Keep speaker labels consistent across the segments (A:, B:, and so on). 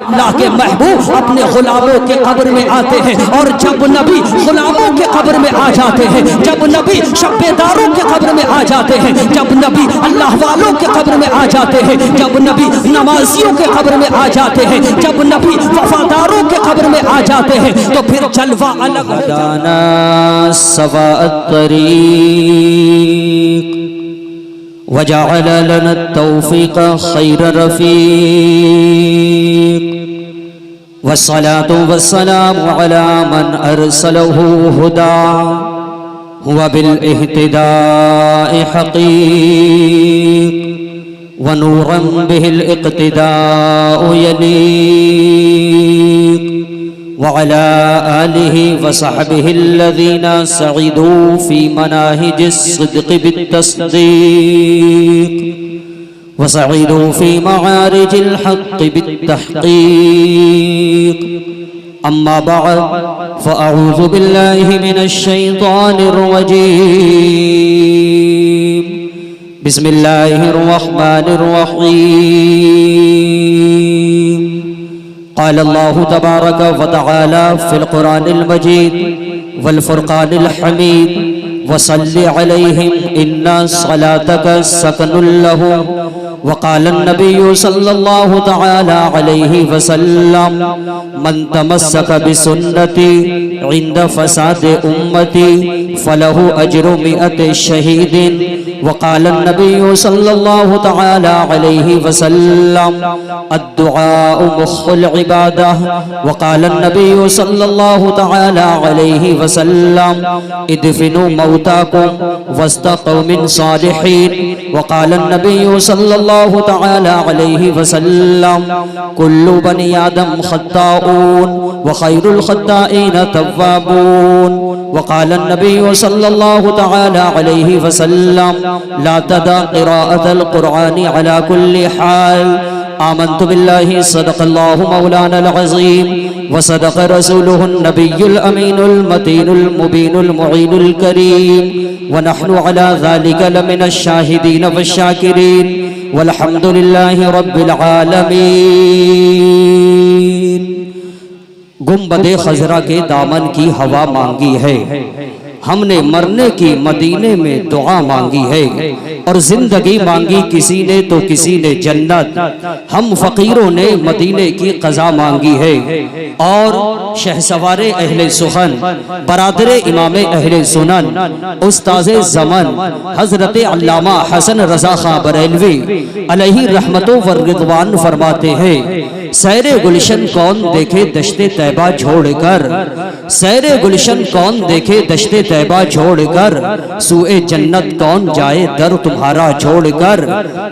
A: اللہ کے محبوب اپنے غلاموں کے قبر میں آتے ہیں، اور جب نبی غلاموں کے قبر میں آ جاتے ہیں، جب نبی شبیداروں کے قبر میں آ جاتے ہیں، جب نبی اللہ والوں کے قبر میں آ جاتے ہیں، جب نبی نمازیوں کے قبر میں آ جاتے ہیں، جب نبی وفاداروں کے قبر میں آ جاتے ہیں، تو پھر جلوہ الگ ہو جانا سواء الطریق وجعل لنا التوفیق خیر رفیق والصلاة والسلام على من أرسله هدى هو بالاهتداء حقيق ونورا به الاقتداء يليق وعلى آله وصحبه الذين سعدوا في مناهج الصدق بالتصديق وسعدوا في معارج الحق بالتحقيق أما بعد فأعوذ بالله من الشيطان الرجيم بسم الله الرحمن الرحيم قال الله تبارك وتعالى في القرآن المجيد والفرقان الحميد وصل عليهم إن صلاتك سكن لهم وقال النبي صلى الله تعالى عليه وسلم من تمسك بسنتي عند فساد أمتي فله أجر 100 شهيد وقال النبي صلى الله تعالى عليه وسلم الدعاء مخ العبادة وقال النبي صلى الله تعالى عليه وسلم ادفنوا موتاكم واستقوا من صالحين وقال النبي صلى الله تعالى عليه وسلم كل بني آدم خطاؤون وخير الخطائين توابون وقال النبي صلى الله تعالى عليه وسلم لا تدع قراءة القرآن على كل حال آمنت بالله صدق الله مولانا العظيم وصدق رسوله النبي الأمين المتين المبين المعين الكريم ونحن على ذلك لمن الشاهدين والشاكرين والحمد لله رب العالمين گنبد خضرا کے دامن کی ہوا مانگی ہے، ہم نے مرنے کی مدینے میں دعا مانگی ہے، اور زندگی مانگی کسی نے تو کسی نے جنت، ہم فقیروں نے مدینے کی قضا مانگی ہے، اور شہسوار اہل سخن برادر امام اہل سنن استاذ زمن حضرت علامہ حسن رضا خان بریلوی علیہ رحمت و رضوان فرماتے ہیں سیر گلشن کون دیکھے دشت طیبہ چھوڑ کر، سیر گلشن کون دیکھے دشت طیبہ چھوڑ کر، سوئے جنت کون جائے در تمہارا چھوڑ کر،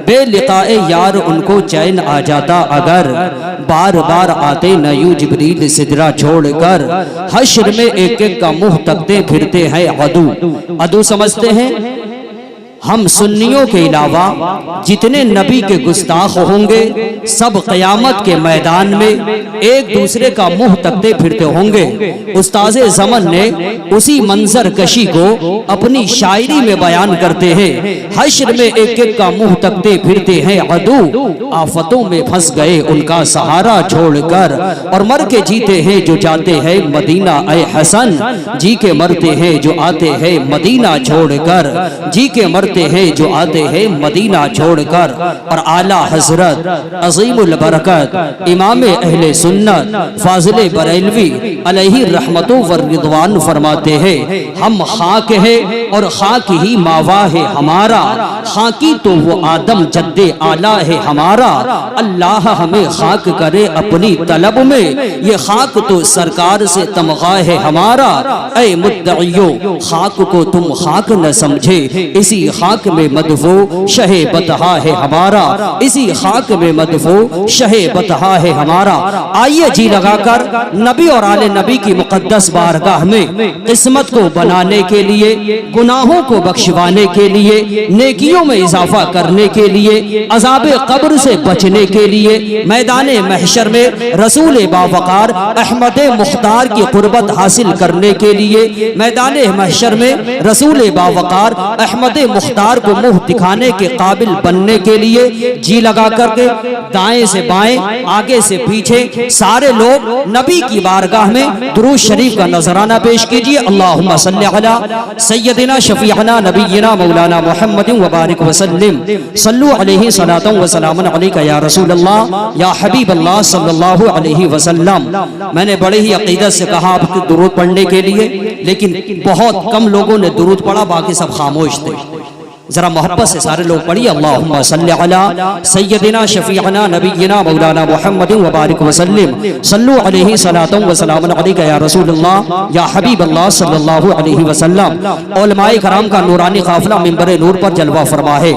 A: بے لقاء یار ان کو چین آ جاتا اگر، بار بار آتے نہ یوں جبریل سدرہ چھوڑ کر، حشر میں ایک ایک کا منہ تکتے پھرتے ہیں عدو سمجھتے ہیں ہم سنیوں کے علاوہ جتنے نبی کے گستاخ ہوں گے سب قیامت کے میدان میں ایک دوسرے کا منہ تکتے پھرتے ہوں گے۔ استاذ زمن نے اسی منظر کشی کو اپنی شاعری میں بیان کرتے ہیں، حشر میں ایک ایک کا منہ تکتے پھرتے ہیں عدو، آفتوں میں پھنس گئے ان کا سہارا چھوڑ کر، اور مر کے جیتے ہیں جو جاتے ہیں مدینہ اے حسن، جی کے مرتے ہیں جو آتے ہیں مدینہ چھوڑ کر، جی کے مرتے ہیں جو آتے ہیں مدینہ چھوڑ کر۔ اور اعلیٰ حضرت عظیم البرکت امام اہل سنت فاضل بریلوی علیہ رحمت و رضوان فرماتے ہیں ہم خاک ہے اور خاک ہی ماوا ہے ہمارا، خاکی تو وہ آدم جد اعلیٰ ہے ہمارا، اللہ ہمیں خاک کرے اپنی طلب میں، یہ خاک تو سرکار سے تمغہ ہے ہمارا، اے مدعیو خاک کو تم خاک نہ سمجھے، اسی خاک میں مدفوع شہ بطحا ہے ہمارا، اسی خاک میں مدفوع شہ بطحا ہے ہمارا۔ آئیے جی لگا کر نبی اور آل نبی کی مقدس بارگاہ میں قسمت کو بنانے کے لیے، گناہوں کو بخشوانے کے لیے، نیکیوں میں اضافہ کرنے کے لیے، عذاب قبر سے بچنے کے لیے، میدان محشر میں رسول باوقار احمد مختار کی قربت حاصل کرنے کے لیے، میدان محشر میں رسول باوقار احمد مختار اقدار کو منہ دکھانے کے قابل بننے کے لیے جی لگا کر کے دائیں سے بائیں آگے سے پیچھے سارے لوگ نبی کی بارگاہ میں درود شریف کا نذرانہ پیش کیجئے. اللہم صلی علی سیدنا شفیعنا نبینا مولانا محمد وبارک وسلم. صلو علیہ صلاۃ و سلام علیک یا رسول اللہ یا حبیب اللہ صلی اللہ علیہ وسلم. میں نے بڑے ہی عقیدت سے کہا آپ کے درود پڑھنے کے لیے، لیکن بہت کم لوگوں نے درود پڑھا، باقی سب خاموش تھے. ذرا محبت سے سارے لوگ پڑھیے اللہم صلی علی سیدنا شفیعنا نبینا مولانا محمد وبارک وسلم. صلو علیہ صلاۃ و سلام علیک یا رسول اللہ یا حبیب اللہ صلی اللہ علیہ وسلم. علماء کرام کا نورانی قافلہ منبر نور پر جلوہ فرما ہے.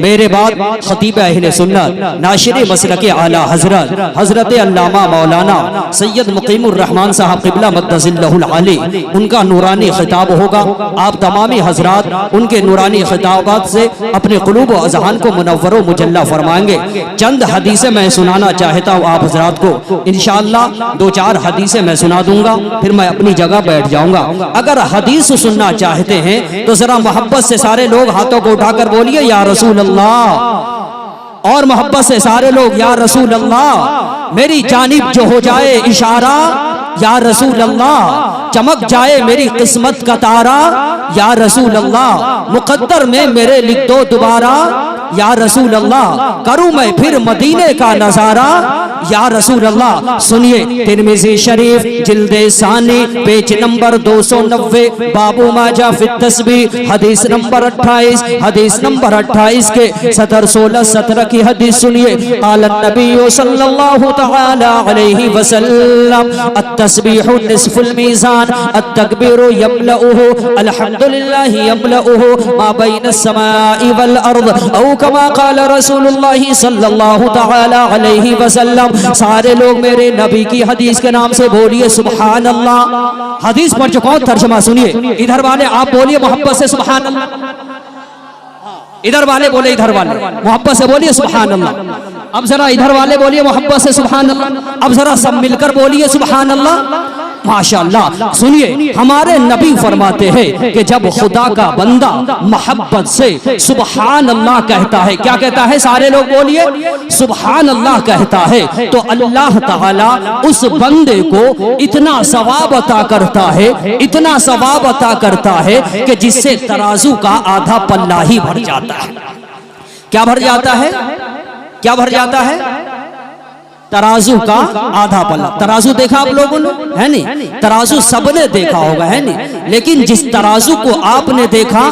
A: میرے بعد خطیب اہل سنت ناشر مسلک اعلی حضرت حضرت علامہ مولانا سید مقیم الرحمان صاحب قبلہ مقدس اللہ العالی، ان کا نورانی خطاب ہوگا. آپ تمامی حضرات ان کے نورانی خطابات سے اپنے قلوب و اذہان کو منور و مجلہ فرمائیں گے. چند حدیثیں میں سنانا چاہتا ہوں آپ حضرات کو. انشاءاللہ دو چار حدیثیں میں سنا دوں گا، پھر میں اپنی جگہ بیٹھ جاؤں گا. اگر حدیث سننا چاہتے ہیں تو ذرا محبت سے سارے لوگ ہاتھوں کو اٹھا کر بولیے یا رسول اللہ، اور محبت سے سارے لوگ یا رسول اللہ. میری جانب جو ہو جائے اشارہ یا رسول اللہ، چمک جائے میری قسمت کا تارا یا رسول اللہ، مقدر میں میرے لکھ دو دوبارہ یا رسول اللہ، کروں میں پھر مدینے کا نظارہ یا رسول اللہ. سنیے ترمذی شریف جلد ثانی پیج نمبر 290 بابو ما جاء فی التسبیح حدیث نمبر 28 حدیث نمبر 28 کے سطر 16-17 کی حدیث سنیے. قال النبی صلی اللہ تعالی علیہ وسلم التسبیح نصف المیزان التکبیر یملؤه الحمدللہ یملؤه ما بین السماء والارض او کما قال رسول اللہ صلی اللہ تعالی علیہ وسلم. سارے لوگ میرے نبی کی حدیث کے نام سے بولیے سبحان اللہ. حدیث پڑھ چکا ہوں، ترجمہ سنیے. ادھر والے آپ بولیے محبت سے سبحان اللہ، ادھر والے بولے ادھر والے محبت سے بولیے سبحان اللہ. اب ذرا ادھر والے بولیے محبت سے سبحان اللہ. اب ذرا سب مل کر بولیے سبحان اللہ. ماشاءاللہ. سنیے ہمارے نبی فرماتے ہیں کہ جب خدا کا بندہ محبت سے سبحان اللہ کہتا ہے، کیا کہتا ہے؟ سارے لوگ بولیے سبحان اللہ کہتا ہے، تو اللہ تعالی اس بندے کو اتنا ثواب عطا کرتا ہے، اتنا ثواب عطا کرتا ہے کہ جس سے ترازو کا آدھا پلہ ہی بھر جاتا ہے. کیا بھر جاتا ہے؟ کیا بھر جاتا ہے؟ ترازو کا آدھا پلہ. ترازو دیکھا آپ لوگوں نے ہے نہیں؟ ترازو سب نے دیکھا ہوگا ہے نہیں؟ لیکن جس ترازو کو آپ نے دیکھا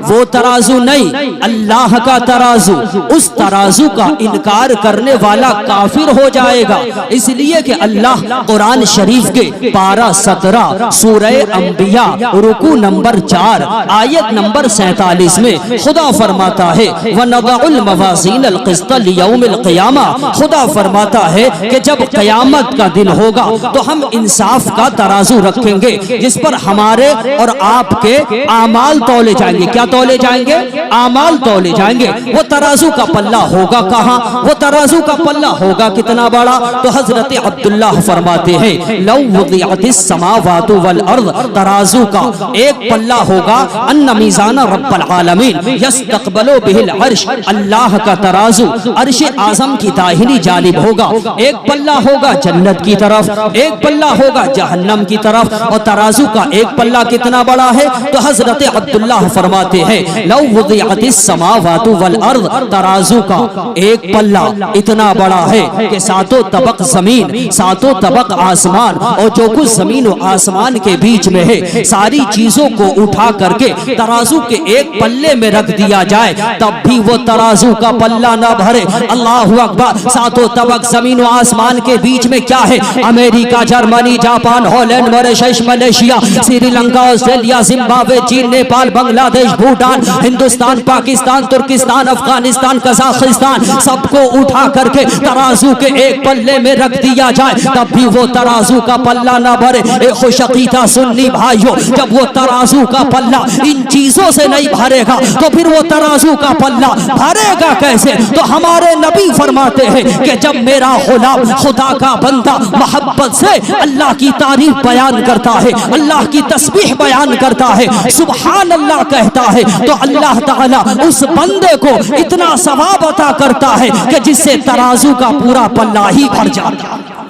A: وہ ترازو نہیں، اللہ کا ترازو. اس ترازو کا انکار کرنے والا کافر ہو جائے گا. اس لیے کہ اللہ قرآن شریف کے پارہ 17 سورہ انبیاء رکوع نمبر 4 آیت نمبر 47 میں خدا فرماتا ہے وَنَضَعُ الْمَوَازِينَ الْقِسْطَ لِيَوْمِ الْقِيَامَةِ. خدا فرماتا ہے کہ جب قیامت کا دن ہوگا تو ہم انصاف کا ترازو رکھیں گے جس پر ہمارے اور آپ کے اعمال تولے جائیں گے. کیا تولے جائیں گے؟ اعمال تولے جائیں گے. وہ ترازو کا پلہ ہوگا کہاں؟ وہ ترازو کا پلہ ہوگا کتنا بڑا؟ تو حضرت عبداللہ فرماتے ہیں لو وضعت السماوات والارض، ترازو کا ایک پلہ ہوگا ان میزان رب العالمین یستقبل به العرش، اللہ کا ترازو عرش اعظم کی داہنی جانب ہوگا. ایک پلہ ہوگا جنت کی طرف، ایک پلہ ہوگا جہنم کی طرف. اور ترازو کا ایک پلہ کتنا بڑا ہے؟ تو حضرت عبداللہ فرماتے ہیں لو وضعت السماوات والارض، ترازو کا ایک پلہ اتنا بڑا ہے کہ ساتوں طبق زمین، ساتوں طبق آسمان اور جو کچھ زمین و آسمان کے بیچ میں ہے ساری چیزوں کو اٹھا کر کے ترازو کے ایک پلے میں رکھ دیا جائے تب بھی وہ ترازو کا پلہ نہ بھرے. اللہ اکبر. ساتوں طبق زمین و آسمان کے بیچ میں کیا ہے؟ America, Germany, Japan, Holland, Mauritius, Malaysia, Sri Lanka, Australia, Zimbabwe, چین، Nepal, Bangladesh, Bhutan, Hindustan, Pakistan, Turkestan, Afghanistan, Kazakhstan, سب کو اٹھا کر کے ترازو کے ایک پلے میں رکھ دیا جائے تب بھی وہ ترازو کا پلہ نہ بھرے. اے خوش عقیدہ سنی بھائیو، جب وہ ترازو کا پلہ ان چیزوں سے نہیں بھرے گا تو پھر وہ ترازو کا پلہ بھرے گا کیسے؟ تو ہمارے نبی فرماتے ہیں کہ جب میرا غلام، خدا کا بندہ محبت سے اللہ کی تعریف بیان کرتا ہے، اللہ کی تسبیح بیان کرتا ہے، سبحان اللہ کہتا ہے، تو اللہ تعالیٰ اس بندے کو اتنا ثواب عطا کرتا ہے کہ جس سے ترازو کا پورا پلہ ہی بھر جاتا ہے۔